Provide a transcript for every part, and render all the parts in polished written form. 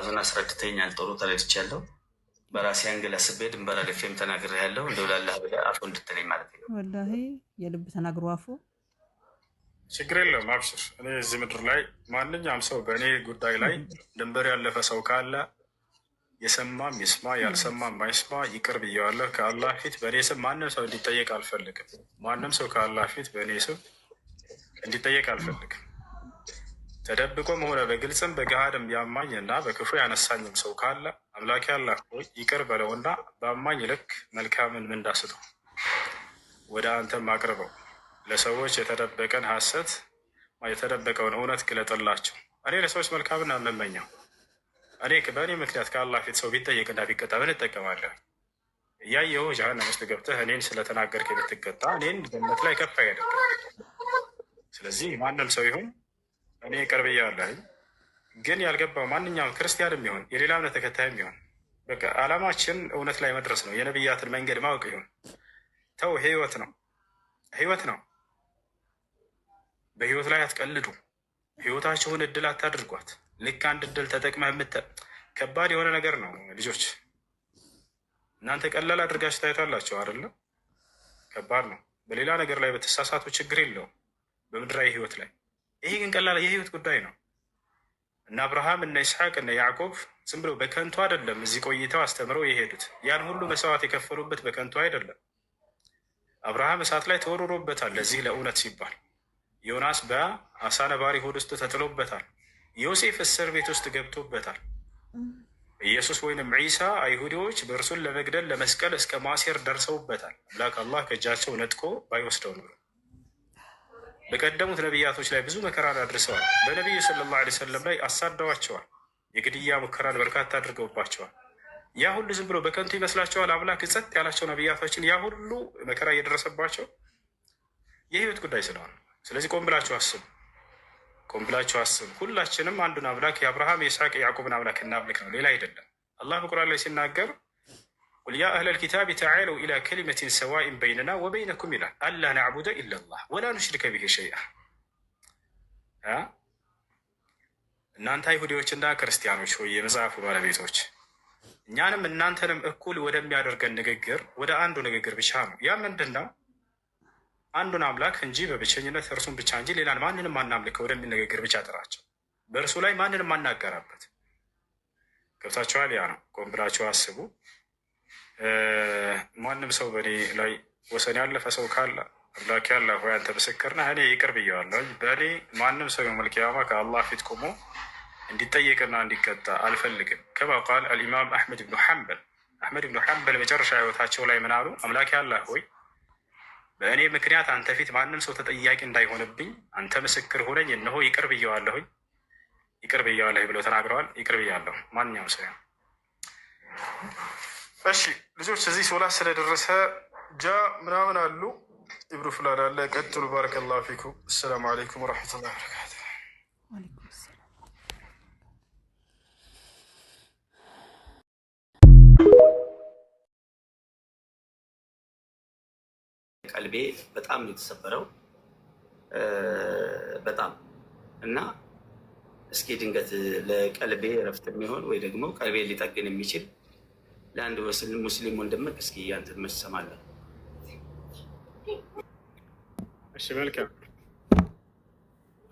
ኡስታዝን አስረድተኛል። ጥሩ ተረድቻለሁ። በራሴ አንግል አስቤ ድንበር አልፌም ተናግሬያለሁ። እንደው ላላህ ብለህ አፉ እንድትለኝ ማለት ነው። ወላሂ የልብ ተናግሮ አፉ ችግር የለውም አብሽር። እኔ እዚህ ምድር ላይ ማንኛውም ሰው በእኔ ጉዳይ ላይ ድንበር ያለፈ ሰው ካለ የሰማም ይስማ፣ ያልሰማም አይስማ፣ ይቅር ብየዋለሁ። ከአላህ ፊት በእኔ ስም ማንም ሰው እንዲጠየቅ አልፈልግም። ማንም ሰው ከአላህ ፊት በእኔ ስም እንዲጠየቅ አልፈልግም። ተደብቆም ሆነ በግልጽም በገሃድም ያማኝ እና በክፉ ያነሳኝም ሰው ካለ አምላኬ አላህ ሆይ ይቅር በለውና በአማኝ ልክ መልካምን ምንዳ ስጠው፣ ወደ አንተም አቅርበው። ለሰዎች የተደበቀን ሐሰት የተደበቀውን እውነት ግለጥላቸው። እኔ ለሰዎች መልካምን አልመኘው። እኔ በእኔ ምክንያት ከአላህ ፊት ሰው ቢጠየቅና ቢቀጣ ምን እጠቀማለሁ? እያየሁ ጀሃነም ውስጥ ገብተህ እኔን ስለተናገርክ የምትቀጣ እኔን ጀነት ላይ ከፍ አያደርግም። ስለዚህ ማንም ሰው ይሁን እኔ ይቅር ብያለሁ። ግን ያልገባው ማንኛውም ክርስቲያንም ይሁን የሌላ እምነት ተከታይም ይሁን በቃ ዓላማችን እውነት ላይ መድረስ ነው። የነቢያትን መንገድ ማወቅ ይሁን ተው። ህይወት ነው፣ ህይወት ነው። በህይወት ላይ አትቀልዱ። ህይወታችሁን እድል አታድርጓት። ልክ አንድ እድል ተጠቅመህ ከባድ የሆነ ነገር ነው ልጆች። እናንተ ቀላል አድርጋችሁ ታዩታላችሁ አይደለም? ከባድ ነው። በሌላ ነገር ላይ በተሳሳቱ ችግር የለውም በምድራዊ ህይወት ላይ። ይሄ ግን ቀላል የህይወት ጉዳይ ነው። እነ አብርሃም እነ ይስሐቅ እነ ያዕቆብ ዝም ብለው በከንቱ አይደለም እዚህ ቆይተው አስተምረው የሄዱት። ያን ሁሉ መስዋዕት የከፈሉበት በከንቱ አይደለም። አብርሃም እሳት ላይ ተወርሮበታል ለዚህ ለእውነት ሲባል። ዮናስ በአሳ ነባሪ ሆድ ውስጥ ተጥሎበታል። ዮሴፍ እስር ቤት ውስጥ ገብቶበታል። ኢየሱስ ወይንም ዒሳ አይሁዲዎች በእርሱን ለመግደል ለመስቀል እስከ ማሴር ደርሰውበታል። አምላክ አላህ ከእጃቸው ነጥቆ ባይወስደው ኖሮ። በቀደሙት ነቢያቶች ላይ ብዙ መከራን አድርሰዋል። በነቢዩ ሰለላሁ ዐለይሂ ወሰለም ላይ አሳደዋቸዋል። የግድያ ሙከራን በርካታ አድርገውባቸዋል። ያ ሁሉ ዝም ብሎ በከንቱ ይመስላቸዋል? አምላክ ጸጥ ያላቸው ነቢያቶችን ያ ሁሉ መከራ እየደረሰባቸው የህይወት ጉዳይ ስለሆነ፣ ስለዚህ ቆም ብላችሁ አስቡ፣ ቆም ብላችሁ አስቡ። ሁላችንም አንዱን አምላክ የአብርሃም የይስሐቅ የያዕቆብን አምላክ እናምልክ ነው፣ ሌላ አይደለም። አላህ በቁርአን ላይ ሲናገር ቁል ያ አህለል ኪታብ ተዓለው ኢላ ከሊመትን ሰዋኢን በይነና ወበይነኩም ይላል። አላ ነዕቡደ ኢለላህ ወላ ኑሽሪከ ቢሂ ሸይአ። እናንተ አይሁዲዎችና ክርስቲያኖች ሆይ የመጽሐፉ ባለቤቶች እኛንም እናንተንም እኩል ወደሚያደርገን ንግግር ወደ አንዱ ንግግር ብቻ ነው። ያ ምንድን ነው? አንዱን አምላክ እንጂ በብቸኝነት እርሱን ብቻ እንጂ ሌላን ማንንም አናምልክ ወደሚል ንግግር ብቻ ጥራቸው። በእርሱ ላይ ማንንም አናገራበት። ገብታችኋል? ያ ነው። ቆም ብላችሁ አስቡ። ማንም ሰው በእኔ ላይ ወሰን ያለፈ ሰው ካለ አምላክ ያለ ሆይ አንተ ምስክር ነህ፣ እኔ ይቅር ብየዋለሁ። በእኔ ማንም ሰው የውመል ቂያማ ከአላህ ፊት ቆሞ እንዲጠየቅና እንዲቀጣ አልፈልግም። ከማ ቃል አልኢማም አሕመድ ብኑ ሐንበል። አሕመድ ብኑ ሐንበል መጨረሻ ህይወታቸው ላይ ምን አሉ? አምላክ ያለ ሆይ በእኔ ምክንያት አንተ ፊት ማንም ሰው ተጠያቂ እንዳይሆንብኝ አንተ ምስክር ሆነኝ፣ እነሆ ይቅር ብየዋለሁኝ፣ ይቅር ብየዋለሁ ብለው ተናግረዋል። ይቅር ብያለሁ ማንኛውም ሰው። እሺ ልጆች እዚህ ሶላት ስለደረሰ ጃ ምናምን አሉ። ኢብሩ ፍላድ አለ። ቀጥሉ። ባረከላሁ ፊኩም። አሰላሙ አለይኩም ወረሕመቱላሂ ወበረካቱ። ቀልቤ በጣም ነው የተሰበረው፣ በጣም እና እስኪ ድንገት ለቀልቤ እረፍት የሚሆን ወይ ደግሞ ቀልቤ ሊጠግን የሚችል ለአንድ ሙስሊም ወንድምህ እስኪ ያንተን መልስ እሰማለሁ። እሺ መልካም።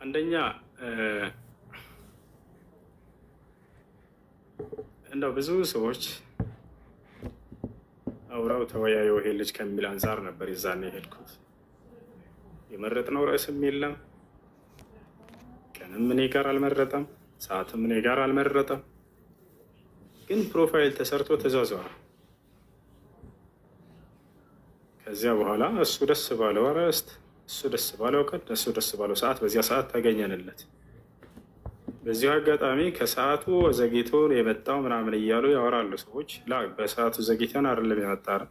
አንደኛ እንደው ብዙ ሰዎች አውራው ተወያየው ይሄ ልጅ ከሚል አንጻር ነበር የዛኔ የሄድኩት። የመረጥነው ርዕስም የለም፣ ቀንም እኔ ጋር አልመረጠም፣ ሰዓትም እኔ ጋር አልመረጠም። ግን ፕሮፋይል ተሰርቶ ተዟዟረ። ከዚያ በኋላ እሱ ደስ ባለው አርዕስት፣ እሱ ደስ ባለው ቀን፣ እሱ ደስ ባለው ሰዓት በዚያ ሰዓት ተገኘንለት። በዚሁ አጋጣሚ ከሰዓቱ ዘግይቶ የመጣው ምናምን እያሉ ያወራሉ ሰዎች። ላ በሰዓቱ ዘግይተን አይደለም የመጣ ነው፣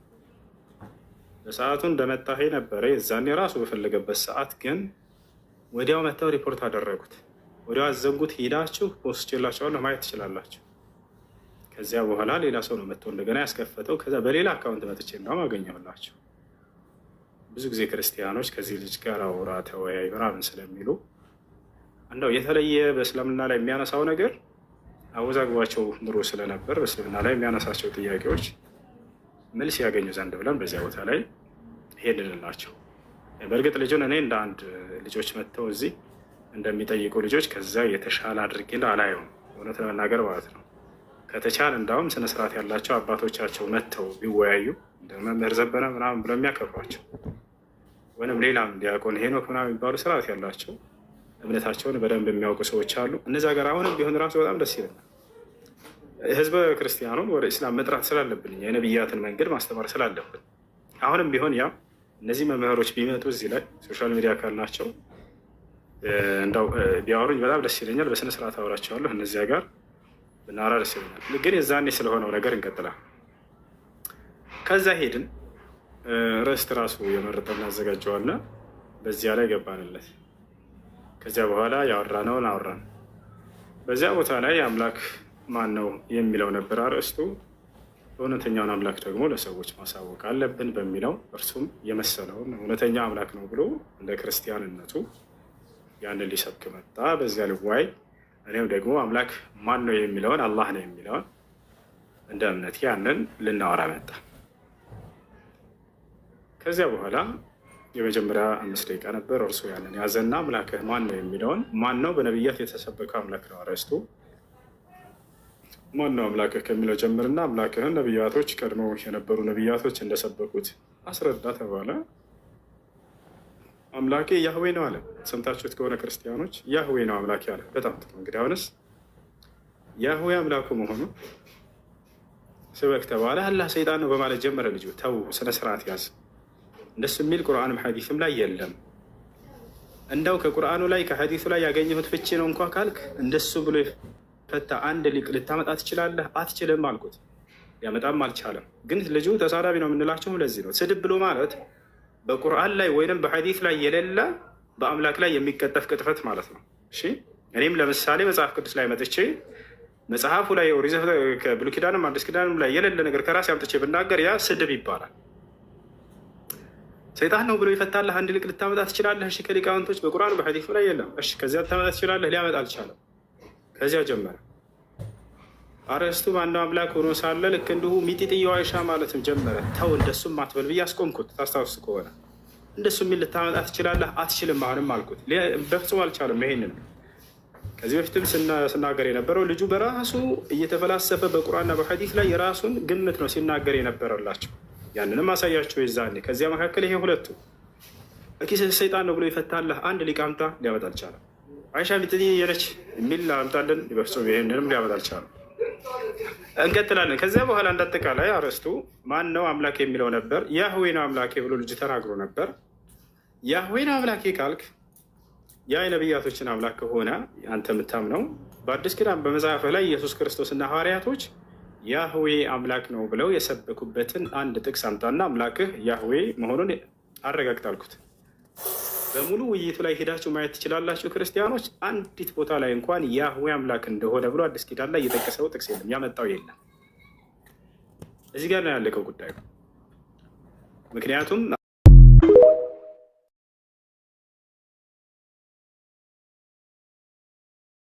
በሰዓቱ እንደመጣ ነበረ የዛኔ ራሱ በፈለገበት ሰዓት። ግን ወዲያው መጥተው ሪፖርት አደረጉት፣ ወዲያው አዘጉት። ሄዳችሁ ፖስት ችላቸዋለሁ ማየት ትችላላችሁ። ከዚያ በኋላ ሌላ ሰው ነው መጥቶ እንደገና ያስከፈተው። ከዛ በሌላ አካውንት መጥቼ እንዳውም አገኘሁላቸው። ብዙ ጊዜ ክርስቲያኖች ከዚህ ልጅ ጋር አውራ ተወያይ ምናምን ስለሚሉ እንደው የተለየ በእስልምና ላይ የሚያነሳው ነገር አወዛግቧቸው ኑሮ ስለነበር በእስልምና ላይ የሚያነሳቸው ጥያቄዎች መልስ ያገኙ ዘንድ ብለን በዚያ ቦታ ላይ ሄድንላቸው። በእርግጥ ልጁን እኔ እንደ አንድ ልጆች መጥተው እዚህ እንደሚጠይቁ ልጆች ከዛ የተሻለ አድርጌ አላየውም፣ እውነት ለመናገር ማለት ነው። ከተቻለ እንዳውም ስነስርዓት ያላቸው አባቶቻቸው መጥተው ቢወያዩ እንደ መምህር ዘበነ ምናምን ብለው የሚያከብሯቸው ወይም ሌላም ዲያቆን ሄኖክ ምናምን የሚባሉ ስርዓት ያላቸው እምነታቸውን በደንብ የሚያውቁ ሰዎች አሉ። እነዚያ ጋር አሁንም ቢሆን ራሱ በጣም ደስ ይለናል። ህዝበ ክርስቲያኑን ወደ ኢስላም መጥራት ስላለብን የነቢያትን መንገድ ማስተማር ስላለብን አሁንም ቢሆን ያ እነዚህ መምህሮች ቢመጡ እዚህ ላይ ሶሻል ሚዲያ ካላቸው እንዳው ቢያወሩኝ በጣም ደስ ይለኛል። በስነስርዓት አወራቸዋለሁ። እነዚያ ጋር ብናወራ ደስ ይለኛል። ግን የዛኔ ስለሆነው ነገር እንቀጥላል። ከዛ ሄድን። ርዕስት ራሱ የመረጠን እናዘጋጀዋልና በዚያ ላይ ገባንለት። ከዚያ በኋላ ያወራነውን አወራን። በዚያ ቦታ ላይ አምላክ ማን ነው የሚለው ነበር አርዕስቱ። እውነተኛውን አምላክ ደግሞ ለሰዎች ማሳወቅ አለብን በሚለው እርሱም የመሰለውን እውነተኛ አምላክ ነው ብሎ እንደ ክርስቲያንነቱ ያንን ሊሰብክ መጣ። በዚያ ልዋይ እኔም ደግሞ አምላክ ማን ነው የሚለውን አላህ ነው የሚለውን እንደ እምነት ያንን ልናወራ መጣ። ከዚያ በኋላ የመጀመሪያ 5 ደቂቃ ነበር። እርሱ ያንን ያዘና አምላክህ ማን ነው የሚለውን ማን ነው በነቢያት የተሰበከው አምላክ ነው አርዕስቱ። ማን ነው አምላክህ ከሚለው ጀምርና አምላክህን ነቢያቶች ቀድመው የነበሩ ነቢያቶች እንደሰበኩት አስረዳ ተባለ። አምላኬ ያህዌ ነው አለ። ሰምታችሁት ከሆነ ክርስቲያኖች ያህዌ ነው አምላኬ አለ። በጣም ጥሩ። እንግዲህ አሁንስ ያህዌ አምላኩ መሆኑ ስበክ ተባለ። አላህ ሰይጣን ነው በማለት ጀመረ። ልጁ ተው፣ ስነስርዓት ያዝ። እንደሱ የሚል ቁርአንም ሐዲስም ላይ የለም። እንደው ከቁርአኑ ላይ ከሐዲሱ ላይ ያገኘሁት ፍቺ ነው እንኳ ካልክ እንደሱ ብሎ ፈታ አንድ ሊቅ ልታመጣ ትችላለህ? አትችልም አልኩት። ያመጣም አልቻለም። ግን ልጁ ተሳዳቢ ነው የምንላቸው ለዚህ ነው። ስድብ ብሎ ማለት በቁርአን ላይ ወይንም በሐዲስ ላይ የሌለ በአምላክ ላይ የሚቀጠፍ ቅጥፈት ማለት ነው። እሺ እኔም ለምሳሌ መጽሐፍ ቅዱስ ላይ መጥቼ መጽሐፉ ላይ ብሉይ ኪዳንም አዲስ ኪዳንም ላይ የሌለ ነገር ከራሴ አምጥቼ ብናገር ያ ስድብ ይባላል። ሰይጣን ነው ብሎ ይፈታለህ አንድ ሊቅ ልታመጣ ትችላለህ? እሺ ከሊቃውንቶች በቁርአን በሐዲስ ላይ የለም። እሺ ከዚያ ልታመጣ ትችላለህ? ሊያመጣ አልቻለም። ከዚያ ጀመረ። አርዕስቱ ማነው አምላክ ሆኖ ሳለ ልክ እንዲሁ ሚጢጥየዋ አይሻ ማለትም ጀመረ። ተው እንደሱም አትበል ብዬ አስቆምኩት። ታስታውስ ከሆነ እንደሱ የሚል ልታመጣ ትችላለህ? አትችልም አሁንም አልኩት። በፍጹም አልቻለም። ይሄንን ከዚህ በፊትም ስናገር የነበረው ልጁ በራሱ እየተፈላሰፈ በቁርአንና በሐዲስ ላይ የራሱን ግምት ነው ሲናገር የነበረላቸው። ያንንም አሳያቸው የዛኔ። ከዚያ መካከል ይሄ ሁለቱ ኪስ ሰይጣን ነው ብሎ ይፈታለህ አንድ ሊቅ አምጣ፣ ሊያመጣ አልቻለም። አይሻ ሚጢጥዬ ነች የሚል አምጣልን፣ በፍጹም ይሄንንም ሊያመጣ አልቻለም። እንቀጥላለን። ከዚያ በኋላ እንዳጠቃላይ አርዕስቱ ማን ነው አምላክ የሚለው ነበር። ያህዌ ነው አምላኬ ብሎ ልጅ ተናግሮ ነበር። ያህዌ ነው አምላኬ ካልክ ያ የነቢያቶችን አምላክ ከሆነ አንተ የምታምነው በአዲስ ኪዳን በመጽሐፍ ላይ ኢየሱስ ክርስቶስና ሐዋርያቶች ያህዌ አምላክ ነው ብለው የሰበኩበትን አንድ ጥቅስ አምጣና አምላክህ ያህዌ መሆኑን አረጋግጥ አልኩት። በሙሉ ውይይቱ ላይ ሄዳችሁ ማየት ትችላላችሁ ክርስቲያኖች። አንዲት ቦታ ላይ እንኳን ያህዌ አምላክ እንደሆነ ብሎ አዲስ ኪዳን ላይ የጠቀሰው ጥቅስ የለም፣ ያመጣው የለም። እዚህ ጋር ነው ያለቀው ጉዳዩ። ምክንያቱም